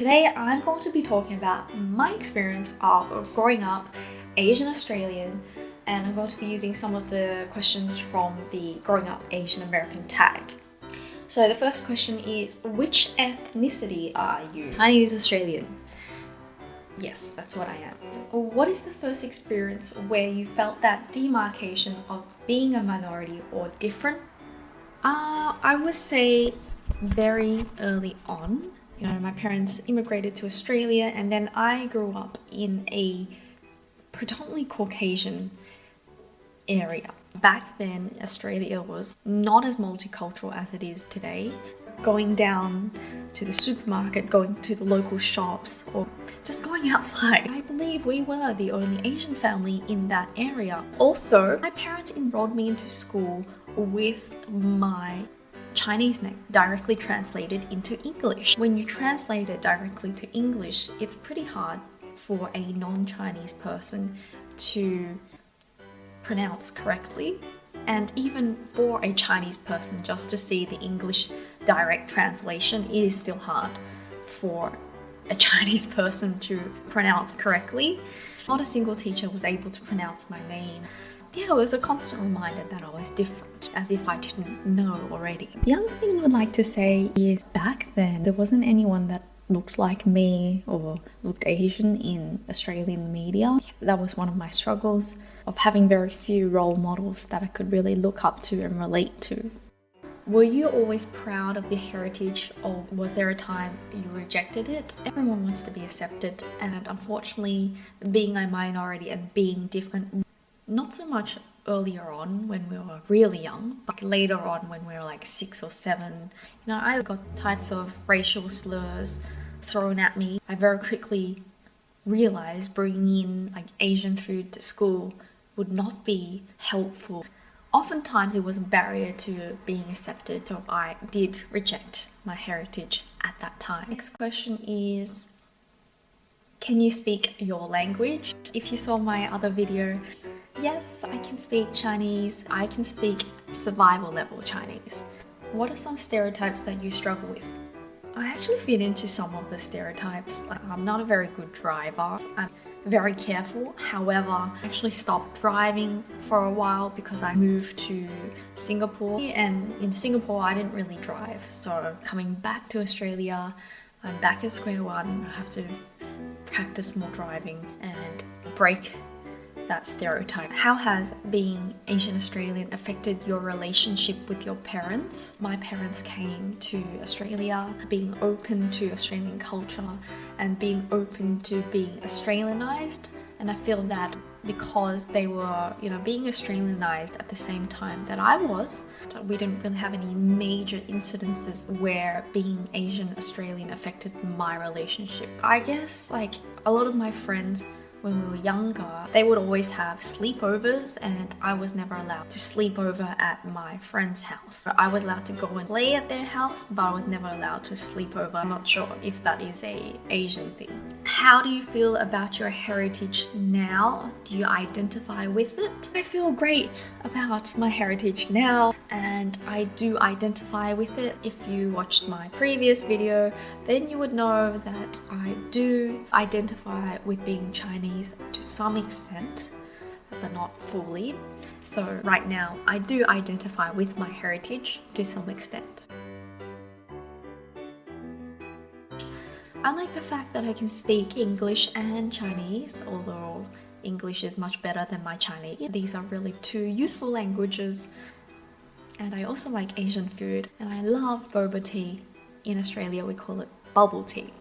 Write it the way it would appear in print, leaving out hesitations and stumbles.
Today I'm going to be talking about my experience of growing up Asian Australian, and I'm going to be using some of the questions from the Growing Up Asian American tag. So the first question is, which ethnicity are you? Chinese Australian. Yes, that's what I am. What is the first experience where you felt that demarcation of being a minority or different? I would say very early on. My parents immigrated to Australia, and then I grew up in a predominantly Caucasian area. Back then, Australia was not as multicultural as it is today. Going down to the supermarket, going to the local shops, or just going outside, I believe we were the only Asian family in that area. Also, my parents enrolled me into school with my Chinese name directly translated into English. When you translate it directly to English, it's pretty hard for a non-Chinese person to pronounce correctly, and even for a Chinese person just to see the English direct translation, it is still hard for a Chinese person to pronounce correctly. Not a single teacher was able to pronounce my name. Yeah, it was a constant reminder that I was different, as if I didn't know already. The other thing I would like to say is back then, there wasn't anyone that looked like me or looked Asian in Australian media. That was one of my struggles, of having very few role models that I could really look up to and relate to. Were you always proud of your heritage, or was there a time you rejected it? Everyone wants to be accepted, and unfortunately, being a minority and being different, not so much earlier on when we were really young, but later on when we were like 6 or 7. I got types of racial slurs thrown at me. I very quickly realized bringing in like Asian food to school would not be helpful. Oftentimes it was a barrier to being accepted, so I did reject my heritage at that time. Next question is, can you speak your language? If you saw my other video, yes, I can speak Chinese. I can speak survival level Chinese. What are some stereotypes that you struggle with? I actually fit into some of the stereotypes. I'm not a very good driver. I'm very careful. However, I actually stopped driving for a while because I moved to Singapore, and in Singapore I didn't really drive. So coming back to Australia, I'm back at square one. I have to practice more driving and break that stereotype. How has being Asian Australian affected your relationship with your parents? My parents came to Australia being open to Australian culture and being open to being Australianized, and I feel that because they were, being Australianized at the same time that I was, we didn't really have any major incidences where being Asian Australian affected my relationship. I guess like a lot of my friends, when we were younger, they would always have sleepovers, and I was never allowed to sleep over at my friend's house. I was allowed to go and play at their house, but I was never allowed to sleep over. I'm not sure if that is a Asian thing. How do you feel about your heritage now? Do you identify with it? I feel great about my heritage now, and I do identify with it. If you watched my previous video, then you would know that I do identify with being Chinese to some extent, but not fully. So right now, I do identify with my heritage to some extent. I like the fact that I can speak English and Chinese, although English is much better than my Chinese. These are really two useful languages. And I also like Asian food, and I love boba tea. In Australia, we call it bubble tea.